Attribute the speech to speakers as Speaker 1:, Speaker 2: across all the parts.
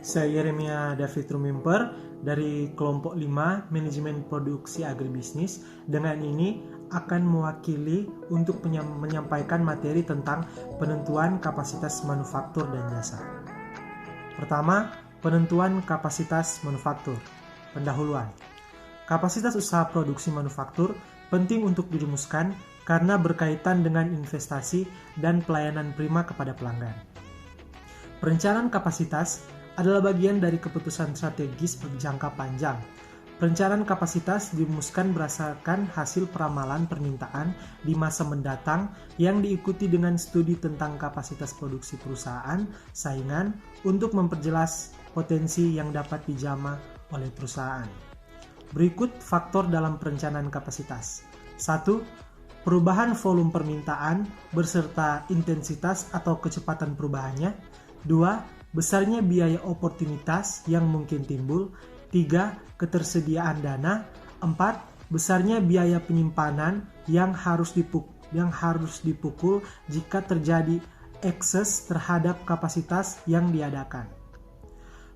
Speaker 1: Saya Yeremia David Rumimper dari kelompok 5 Manajemen Produksi Agribisnis. Dengan ini akan mewakili untuk menyampaikan materi tentang penentuan kapasitas manufaktur dan jasa. Pertama, penentuan kapasitas manufaktur. Pendahuluan. Kapasitas usaha produksi manufaktur penting untuk dirumuskan karena berkaitan dengan investasi dan pelayanan prima kepada pelanggan. Perencanaan kapasitas adalah bagian dari keputusan strategis berjangka panjang. Perencanaan kapasitas dirumuskan berdasarkan hasil peramalan permintaan di masa mendatang yang diikuti dengan studi tentang kapasitas produksi perusahaan, saingan, untuk memperjelas potensi yang dapat dijamah oleh perusahaan. Berikut faktor dalam perencanaan kapasitas. 1. Perubahan volume permintaan beserta intensitas atau kecepatan perubahannya. 2. Besarnya biaya oportunitas yang mungkin timbul. 3. Ketersediaan dana. 4. Besarnya biaya penyimpanan yang harus dipukul jika terjadi ekses terhadap kapasitas yang diadakan.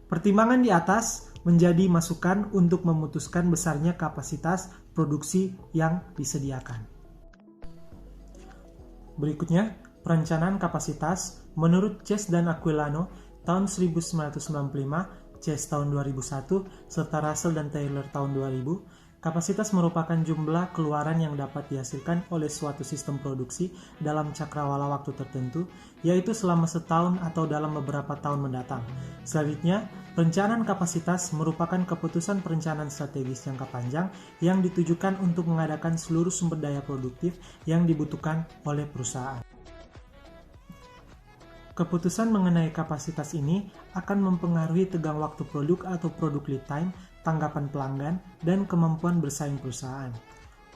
Speaker 1: Pertimbangan di atas menjadi masukan untuk memutuskan besarnya kapasitas produksi yang disediakan. Berikutnya, perencanaan kapasitas menurut Chess dan Aquilano tahun 1995, Chess tahun 2001, serta Russell dan Taylor tahun 2000, kapasitas merupakan jumlah keluaran yang dapat dihasilkan oleh suatu sistem produksi dalam cakrawala waktu tertentu, yaitu selama setahun atau dalam beberapa tahun mendatang. Selanjutnya, perencanaan kapasitas merupakan keputusan perencanaan strategis jangka panjang yang ditujukan untuk mengadakan seluruh sumber daya produktif yang dibutuhkan oleh perusahaan. Keputusan mengenai kapasitas ini akan mempengaruhi tegang waktu produk atau produk lead time, tanggapan pelanggan, dan kemampuan bersaing perusahaan.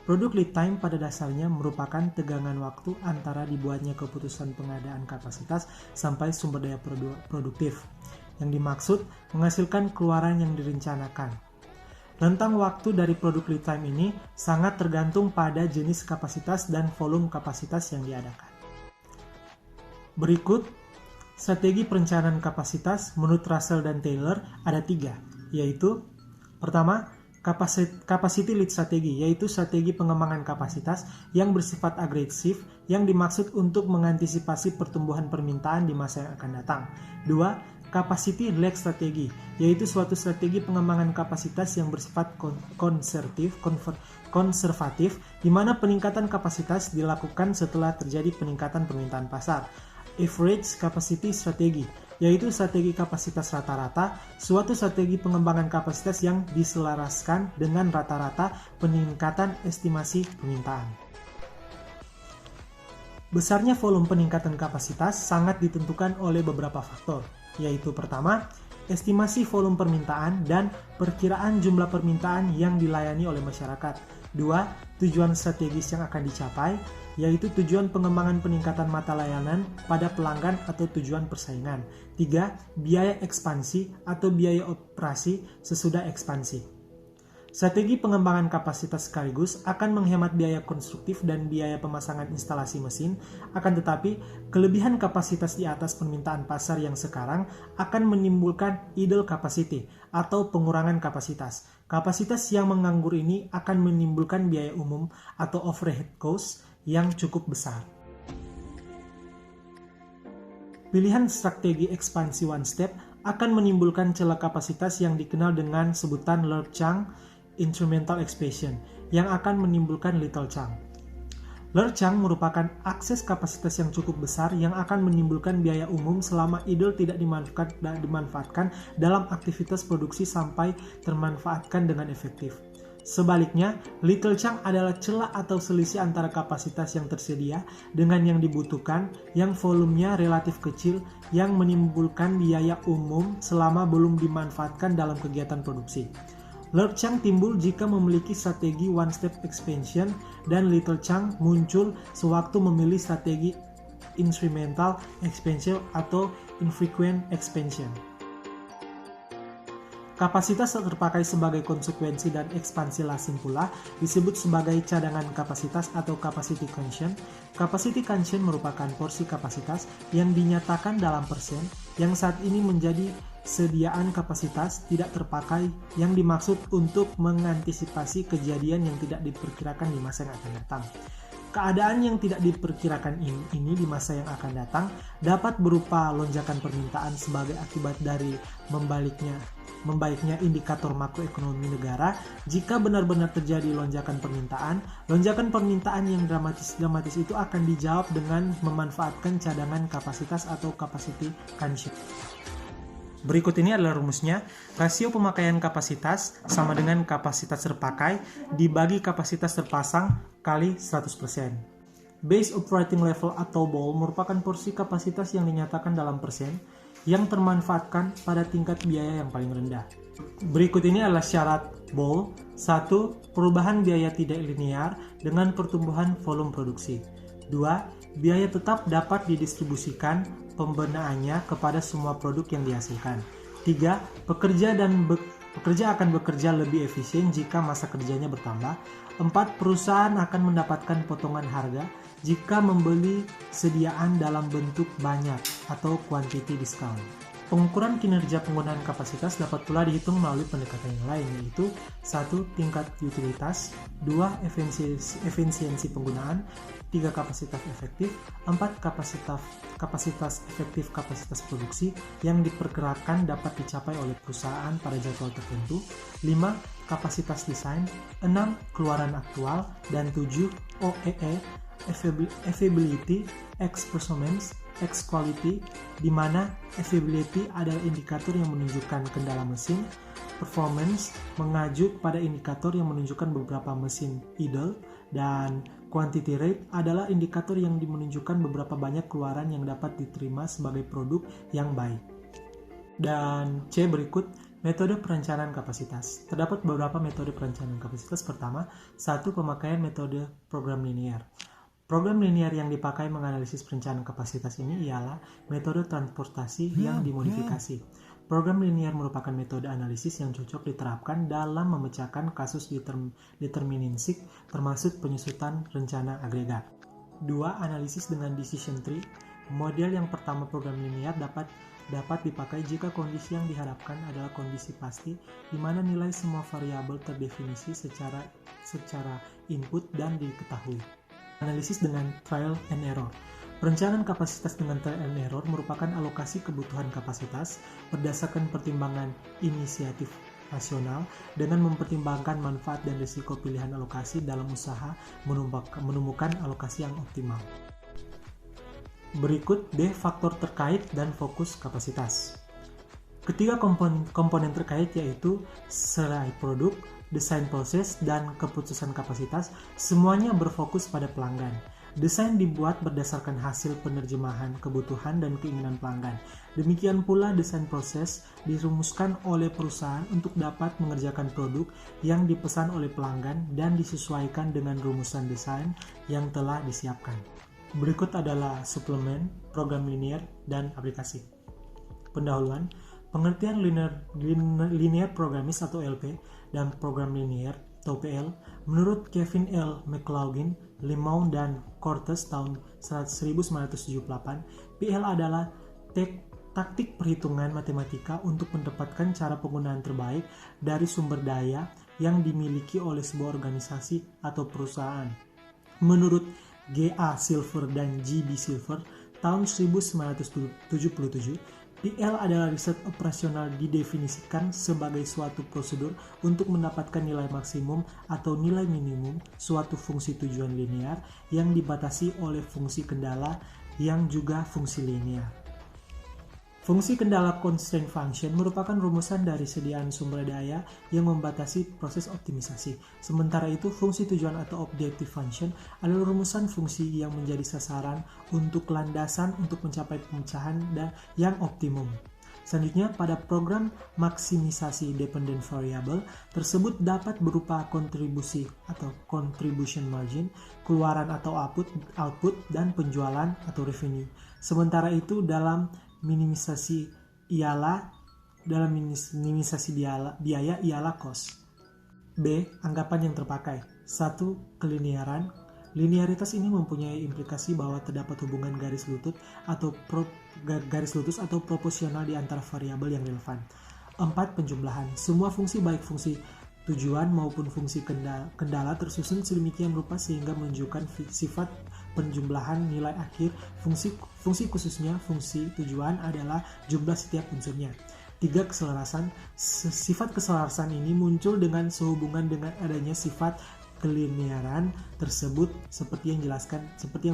Speaker 1: Produk lead time pada dasarnya merupakan tegangan waktu antara dibuatnya keputusan pengadaan kapasitas sampai sumber daya produktif, yang dimaksud menghasilkan keluaran yang direncanakan. Rentang waktu dari produk lead time ini sangat tergantung pada jenis kapasitas dan volume kapasitas yang diadakan. Berikut, strategi perencanaan kapasitas menurut Russell dan Taylor ada 3, yaitu pertama, capacity lead strategi, yaitu strategi pengembangan kapasitas yang bersifat agresif yang dimaksud untuk mengantisipasi pertumbuhan permintaan di masa yang akan datang. 2. Capacity lag strategi, yaitu suatu strategi pengembangan kapasitas yang bersifat konservatif, di mana peningkatan kapasitas dilakukan setelah terjadi peningkatan permintaan pasar. Average capacity strategi, yaitu strategi kapasitas rata-rata, suatu strategi pengembangan kapasitas yang diselaraskan dengan rata-rata peningkatan estimasi permintaan. Besarnya volume peningkatan kapasitas sangat ditentukan oleh beberapa faktor, yaitu pertama, estimasi volume permintaan dan perkiraan jumlah permintaan yang dilayani oleh masyarakat. 2. Tujuan strategis yang akan dicapai, yaitu tujuan pengembangan peningkatan mata layanan pada pelanggan atau tujuan persaingan. 3. Biaya ekspansi atau biaya operasi sesudah ekspansi. Strategi pengembangan kapasitas sekaligus akan menghemat biaya konstruktif dan biaya pemasangan instalasi mesin, akan tetapi kelebihan kapasitas di atas permintaan pasar yang sekarang akan menimbulkan idle capacity atau pengurangan kapasitas. Kapasitas yang menganggur ini akan menimbulkan biaya umum atau overhead cost yang cukup besar. Pilihan strategi ekspansi one step akan menimbulkan celah kapasitas yang dikenal dengan sebutan large chunk incremental expansion yang akan menimbulkan little chunk. Large chunk merupakan akses kapasitas yang cukup besar yang akan menimbulkan biaya umum selama idle tidak dimanfaatkan dalam aktivitas produksi sampai termanfaatkan dengan efektif. Sebaliknya, little chunk adalah celah atau selisih antara kapasitas yang tersedia dengan yang dibutuhkan yang volumenya relatif kecil yang menimbulkan biaya umum selama belum dimanfaatkan dalam kegiatan produksi. Large chunk timbul jika memiliki strategi one-step expansion dan little chunk muncul sewaktu memilih strategi incremental expansion atau infrequent expansion. Kapasitas terpakai sebagai konsekuensi dan ekspansi lasing pula disebut sebagai cadangan kapasitas atau capacity constant. Capacity constant merupakan porsi kapasitas yang dinyatakan dalam persen yang saat ini menjadi sediaan kapasitas tidak terpakai yang dimaksud untuk mengantisipasi kejadian yang tidak diperkirakan di masa yang akan datang. Keadaan yang tidak diperkirakan ini di masa yang akan datang dapat berupa lonjakan permintaan sebagai akibat dari membaiknya indikator makroekonomi negara. Jika benar-benar terjadi lonjakan permintaan yang dramatis itu akan dijawab dengan memanfaatkan cadangan kapasitas atau capacity cushion. Berikut ini adalah rumusnya. Rasio pemakaian kapasitas sama dengan kapasitas terpakai dibagi kapasitas terpasang kali 100%. Base operating level atau BOL merupakan porsi kapasitas yang dinyatakan dalam persen yang termanfaatkan pada tingkat biaya yang paling rendah. Berikut ini adalah syarat BOL. 1. Perubahan biaya tidak linear dengan pertumbuhan volume produksi. 2. Biaya tetap dapat didistribusikan pembenaannya kepada semua produk yang dihasilkan. 3. Pekerja akan bekerja lebih efisien jika masa kerjanya bertambah. 4. Perusahaan akan mendapatkan potongan harga jika membeli sediaan dalam bentuk banyak atau quantity discount. Pengukuran kinerja penggunaan kapasitas dapat pula dihitung melalui pendekatan yang lain, yaitu 1. Tingkat utilitas, 2. Efisiensi penggunaan, 3. Kapasitas efektif, 4. Kapasitas efektif kapasitas produksi yang diperkirakan dapat dicapai oleh perusahaan pada jadwal tertentu, 5. Kapasitas desain, 6. Keluaran aktual, dan 7. OEE, availability, X performance, X quality, di mana availability adalah indikator yang menunjukkan kendala mesin, performance mengacu pada indikator yang menunjukkan beberapa mesin idle, dan quantity rate adalah indikator yang menunjukkan beberapa banyak keluaran yang dapat diterima sebagai produk yang baik. Dan C berikut, metode perencanaan kapasitas. Terdapat beberapa metode perencanaan kapasitas. Pertama, 1. Pemakaian metode program linear. Program linear yang dipakai menganalisis perencanaan kapasitas ini ialah metode transportasi yang dimodifikasi. Program linear merupakan metode analisis yang cocok diterapkan dalam memecahkan kasus deterministik termasuk penyusutan rencana agregat. 2. Analisis dengan decision tree. Model yang pertama program linear dapat dipakai jika kondisi yang diharapkan adalah kondisi pasti di mana nilai semua variabel terdefinisi secara input dan diketahui. Analisis dengan trial and error. Perencanaan kapasitas dengan trial and error merupakan alokasi kebutuhan kapasitas berdasarkan pertimbangan inisiatif rasional dengan mempertimbangkan manfaat dan risiko pilihan alokasi dalam usaha menemukan alokasi yang optimal. Berikut D. Faktor terkait dan fokus kapasitas. Ketiga komponen terkait yaitu serai produk, desain proses, dan keputusan kapasitas semuanya berfokus pada pelanggan. Desain dibuat berdasarkan hasil penerjemahan kebutuhan dan keinginan pelanggan. Demikian pula desain proses dirumuskan oleh perusahaan untuk dapat mengerjakan produk yang dipesan oleh pelanggan dan disesuaikan dengan rumusan desain yang telah disiapkan. Berikut adalah suplemen, program linear, dan aplikasi. Pendahuluan, pengertian linear programming atau LP dan program linear atau PL menurut Kevin L. McLaughlin, Limau, dan Cortes tahun 1978, PL adalah taktik perhitungan matematika untuk mendapatkan cara penggunaan terbaik dari sumber daya yang dimiliki oleh sebuah organisasi atau perusahaan. Menurut G.A. Silver dan G.B. Silver tahun 1977, PL adalah riset operasional didefinisikan sebagai suatu prosedur untuk mendapatkan nilai maksimum atau nilai minimum suatu fungsi tujuan linear yang dibatasi oleh fungsi kendala yang juga fungsi linear. Fungsi kendala constraint function merupakan rumusan dari sediaan sumber daya yang membatasi proses optimisasi. Sementara itu, fungsi tujuan atau objective function adalah rumusan fungsi yang menjadi sasaran untuk landasan untuk mencapai pemecahan yang optimum. Selanjutnya, pada program maksimisasi dependent variable tersebut dapat berupa kontribusi atau contribution margin, keluaran atau output, dan penjualan atau revenue. Sementara itu, dalam minimisasi biaya ialah cost. B. Anggapan yang terpakai. 1. Keliniaran. Linearitas ini mempunyai implikasi bahwa terdapat hubungan garis lutut atau proporsional di antara variabel yang relevan. 4. Penjumlahan. Semua fungsi baik fungsi tujuan maupun fungsi kendala tersusun sedemikian rupa sehingga menunjukkan sifat penjumlahan nilai akhir fungsi khususnya fungsi tujuan adalah jumlah setiap unsurnya. 3. Keselarasan. Sifat keselarasan ini muncul dengan sehubungan dengan adanya sifat kelinearan tersebut seperti yang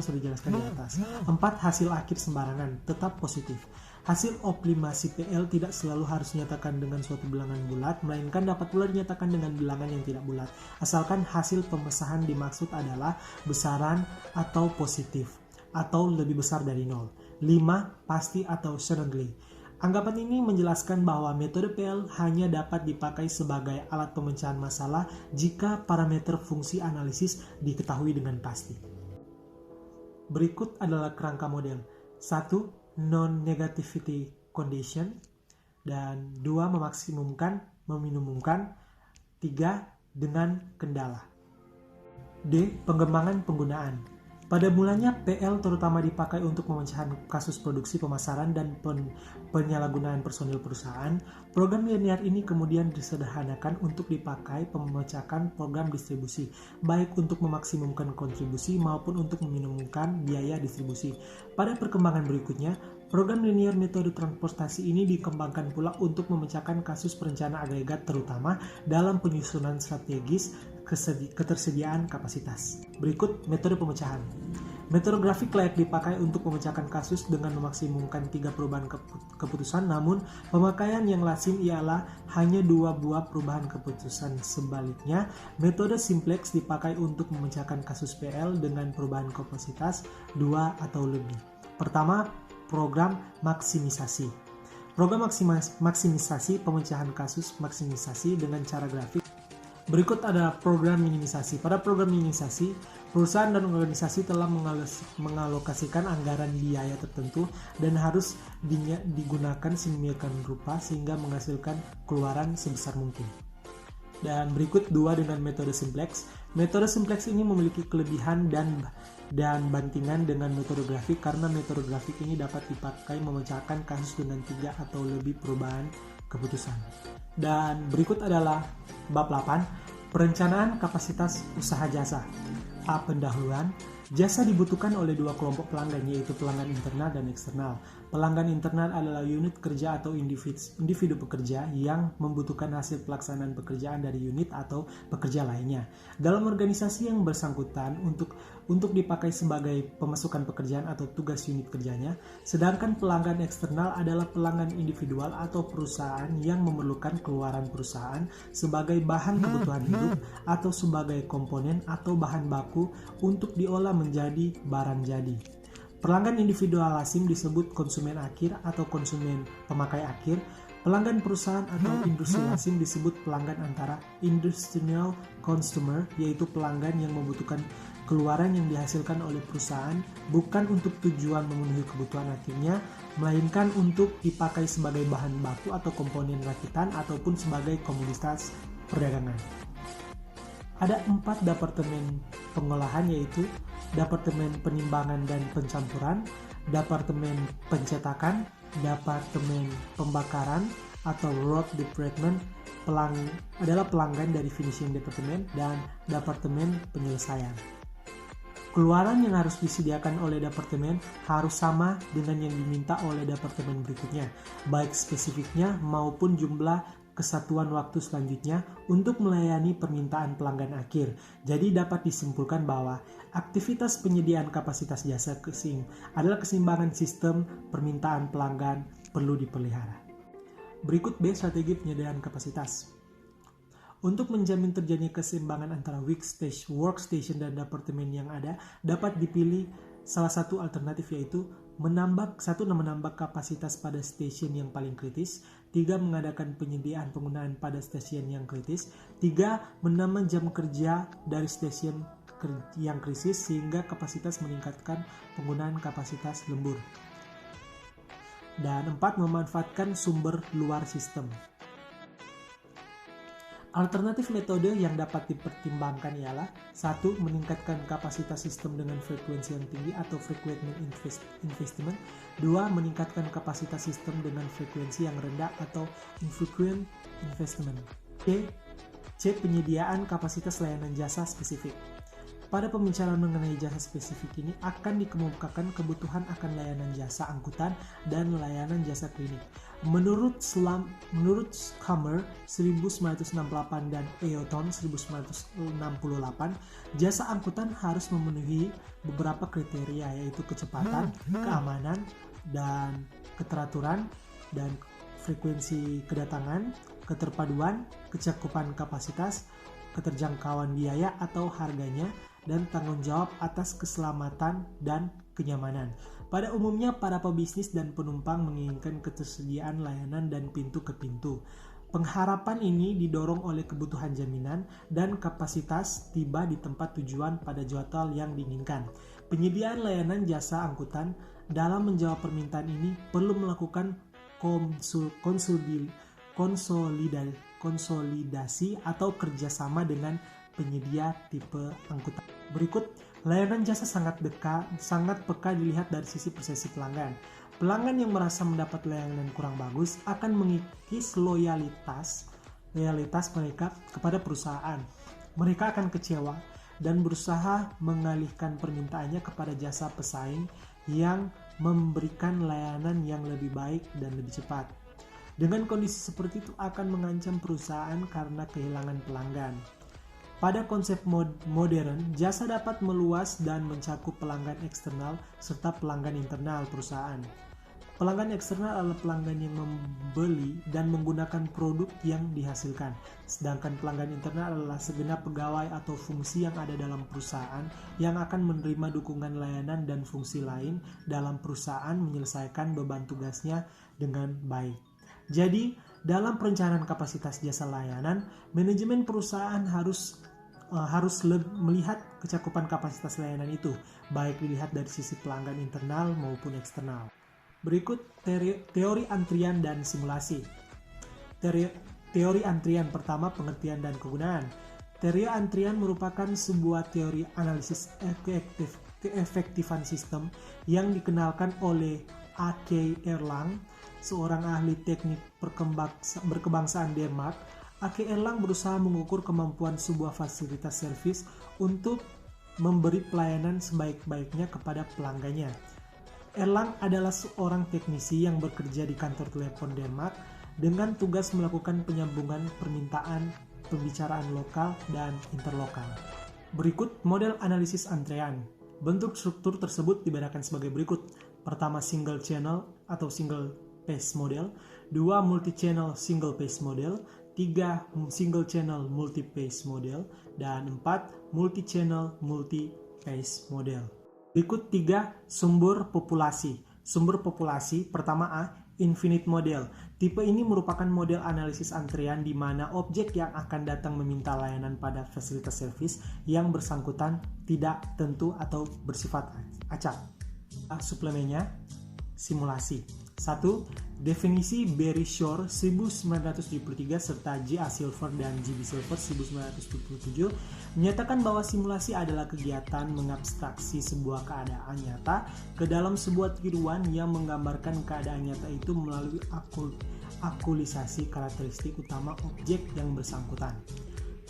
Speaker 1: sudah dijelaskan di atas. 4. Hasil akhir sembarangan tetap positif. Hasil optimasi PL tidak selalu harus dinyatakan dengan suatu bilangan bulat, melainkan dapat pula dinyatakan dengan bilangan yang tidak bulat, asalkan hasil pemesahan dimaksud adalah besaran atau positif, atau lebih besar dari 0. 5. Pasti atau certainly. Anggapan ini menjelaskan bahwa metode PL hanya dapat dipakai sebagai alat pemecahan masalah jika parameter fungsi analisis diketahui dengan pasti. Berikut adalah kerangka model. 1. Non-negativity condition. Dan 2. Meminimumkan. 3. Dengan kendala. D. Pengembangan penggunaan. Pada mulanya, PL terutama dipakai untuk pemecahan kasus produksi pemasaran dan penyalahgunaan personil perusahaan. Program linear ini kemudian disederhanakan untuk dipakai pemecahkan program distribusi, baik untuk memaksimumkan kontribusi maupun untuk meminimumkan biaya distribusi. Pada perkembangan berikutnya, program linear metode transportasi ini dikembangkan pula untuk memecahkan kasus perencanaan agregat terutama dalam penyusunan strategis ketersediaan kapasitas. Berikut metode pemecahan. Metode grafik layak dipakai untuk memecahkan kasus dengan memaksimumkan 3 perubahan keputusan, namun pemakaian yang lazim ialah hanya 2 buah perubahan keputusan. Sebaliknya, metode simplex dipakai untuk memecahkan kasus PL dengan perubahan kapasitas 2 atau lebih. Pertama, program maksimisasi. Program maksimisasi pemecahan kasus maksimisasi dengan cara grafik. Berikut adalah program minimisasi. Pada program minimisasi, perusahaan dan organisasi telah mengalokasikan anggaran biaya tertentu dan harus digunakan sedemikian rupa sehingga menghasilkan keluaran sebesar mungkin. Dan berikut 2 dengan metode simplex. Metode simplex ini memiliki kelebihan dan bantingan dengan metode grafik karena metode grafik ini dapat dipakai memecahkan kasus dengan 3 atau lebih perubahan keputusan. Dan berikut adalah bab 8, perencanaan kapasitas usaha jasa. A. Pendahuluan. Jasa dibutuhkan oleh 2 kelompok pelanggan, yaitu pelanggan internal dan eksternal. Pelanggan internal adalah unit kerja atau individu pekerja yang membutuhkan hasil pelaksanaan pekerjaan dari unit atau pekerja lainnya dalam organisasi yang bersangkutan untuk dipakai sebagai pemasukan pekerjaan atau tugas unit kerjanya. Sedangkan pelanggan eksternal adalah pelanggan individual atau perusahaan yang memerlukan keluaran perusahaan sebagai bahan kebutuhan hidup atau sebagai komponen atau bahan baku untuk diolah menjadi barang jadi. Pelanggan individual lazim disebut konsumen akhir atau konsumen pemakai akhir. Pelanggan perusahaan atau industri lazim disebut pelanggan antara industrial consumer, yaitu pelanggan yang membutuhkan keluaran yang dihasilkan oleh perusahaan bukan untuk tujuan memenuhi kebutuhan akhirnya, melainkan untuk dipakai sebagai bahan baku atau komponen rakitan ataupun sebagai komoditas perdagangan. Ada 4 departemen pengolahan, yaitu Departemen Penimbangan dan Pencampuran, Departemen Pencetakan, Departemen Pembakaran atau Road Department adalah pelanggan dari Finishing Department, dan Departemen Penyelesaian. Keluaran yang harus disediakan oleh departemen harus sama dengan yang diminta oleh departemen berikutnya, baik spesifiknya maupun jumlah kesatuan waktu selanjutnya untuk melayani permintaan pelanggan akhir. Jadi dapat disimpulkan bahwa aktivitas penyediaan kapasitas jasa adalah keseimbangan sistem permintaan pelanggan perlu dipelihara. Berikut B. Strategi penyediaan kapasitas. Untuk menjamin terjadinya keseimbangan antara workstation dan departemen yang ada, dapat dipilih salah satu alternatif, yaitu menambah kapasitas pada stasiun yang paling kritis, 3. Mengadakan penyediaan penggunaan pada stasiun yang kritis, 3. Menambah jam kerja dari stasiun yang krisis sehingga kapasitas meningkatkan penggunaan kapasitas lembur, dan 4. Memanfaatkan sumber luar sistem. Alternatif metode yang dapat dipertimbangkan ialah 1. Meningkatkan kapasitas sistem dengan frekuensi yang tinggi atau frequent investment. 2. Meningkatkan kapasitas sistem dengan frekuensi yang rendah atau infrequent investment. C. Penyediaan kapasitas layanan jasa spesifik. Pada pembicaraan mengenai jasa spesifik ini akan dikemukakan kebutuhan akan layanan jasa angkutan dan layanan jasa klinik. Menurut Schumer 1968 dan Eaton 1968, jasa angkutan harus memenuhi beberapa kriteria, yaitu kecepatan, keamanan, dan keteraturan, dan frekuensi kedatangan, keterpaduan, kecakupan kapasitas, keterjangkauan biaya atau harganya, dan tanggung jawab atas keselamatan dan kenyamanan. Pada umumnya, para pebisnis dan penumpang menginginkan ketersediaan layanan dan pintu ke pintu. Pengharapan ini didorong oleh kebutuhan jaminan dan kapasitas tiba di tempat tujuan pada jadwal yang diinginkan. Penyediaan layanan jasa angkutan dalam menjawab permintaan ini perlu melakukan konsolidasi atau kerjasama dengan penyedia tipe angkutan. Berikut, layanan jasa sangat peka dilihat dari sisi persepsi pelanggan. Pelanggan yang merasa mendapat layanan kurang bagus akan mengikis loyalitas mereka kepada perusahaan. Mereka akan kecewa dan berusaha mengalihkan permintaannya kepada jasa pesaing yang memberikan layanan yang lebih baik dan lebih cepat. Dengan kondisi seperti itu akan mengancam perusahaan karena kehilangan pelanggan. Pada konsep modern, jasa dapat meluas dan mencakup pelanggan eksternal serta pelanggan internal perusahaan. Pelanggan eksternal adalah pelanggan yang membeli dan menggunakan produk yang dihasilkan, sedangkan pelanggan internal adalah segenap pegawai atau fungsi yang ada dalam perusahaan yang akan menerima dukungan layanan dan fungsi lain dalam perusahaan menyelesaikan beban tugasnya dengan baik. Jadi, dalam perencanaan kapasitas jasa layanan, manajemen perusahaan harus melihat kecakupan kapasitas layanan itu, baik dilihat dari sisi pelanggan internal maupun eksternal. Berikut teori antrian dan simulasi. Teori antrian pertama, pengertian dan kegunaan. Teori antrian merupakan sebuah teori analisis keefektifan sistem yang dikenalkan oleh A.K. Erlang, seorang ahli teknik berkebangsaan Denmark. A.K. Erlang berusaha mengukur kemampuan sebuah fasilitas servis untuk memberi pelayanan sebaik-baiknya kepada pelanggannya. Erlang adalah seorang teknisi yang bekerja di kantor telepon Denmark dengan tugas melakukan penyambungan permintaan, pembicaraan lokal, dan interlokal. Berikut model analisis antrean. Bentuk struktur tersebut dibedakan sebagai berikut. Pertama, single channel atau single phase model. 2, multi-channel single phase model. 3, single channel multi-phase model. Dan 4, multi-channel multi-phase model. Berikut 3, sumber populasi. Sumber populasi pertama A, infinite model. Tipe ini merupakan model analisis antrean di mana objek yang akan datang meminta layanan pada fasilitas servis yang bersangkutan tidak tentu atau bersifat acak. Suplemennya, simulasi. 1. Definisi Barry Shore 1973 serta J.A. Silver dan J.B. Silver 1977 menyatakan bahwa simulasi adalah kegiatan mengabstraksi sebuah keadaan nyata ke dalam sebuah tiruan yang menggambarkan keadaan nyata itu melalui akulisasi karakteristik utama objek yang bersangkutan.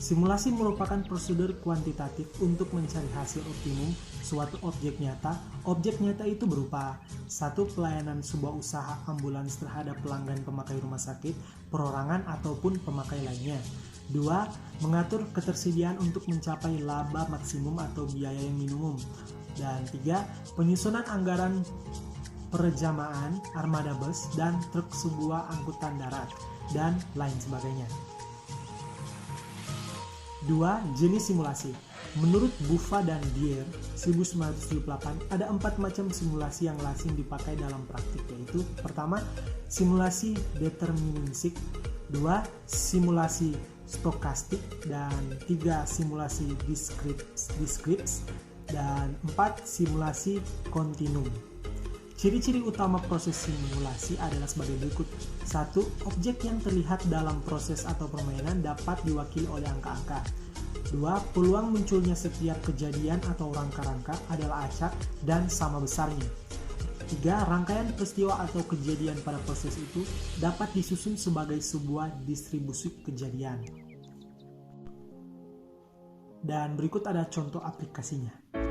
Speaker 1: Simulasi merupakan prosedur kuantitatif untuk mencari hasil optimum suatu objek nyata. Objek nyata itu berupa 1. Pelayanan sebuah usaha ambulans terhadap pelanggan pemakai rumah sakit, perorangan, ataupun pemakai lainnya. 2. Mengatur ketersediaan untuk mencapai laba maksimum atau biaya yang minimum. Dan 3. Penyusunan anggaran perjamaan, armada bus, dan truk sebuah angkutan darat, dan lain sebagainya. 2. Jenis simulasi. Menurut Buffa dan Dier 1978, ada 4 macam simulasi yang lazim dipakai dalam praktik, yaitu pertama, simulasi deterministik, 2. simulasi stokastik, dan 3. simulasi diskrit, dan 4. simulasi kontinum. Ciri-ciri utama proses simulasi adalah sebagai berikut. 1. Objek yang terlihat dalam proses atau permainan dapat diwakili oleh angka-angka. 2. Peluang munculnya setiap kejadian atau rangka-rangka adalah acak dan sama besarnya. 3. Rangkaian peristiwa atau kejadian pada proses itu dapat disusun sebagai sebuah distribusi kejadian. Dan berikut ada contoh aplikasinya.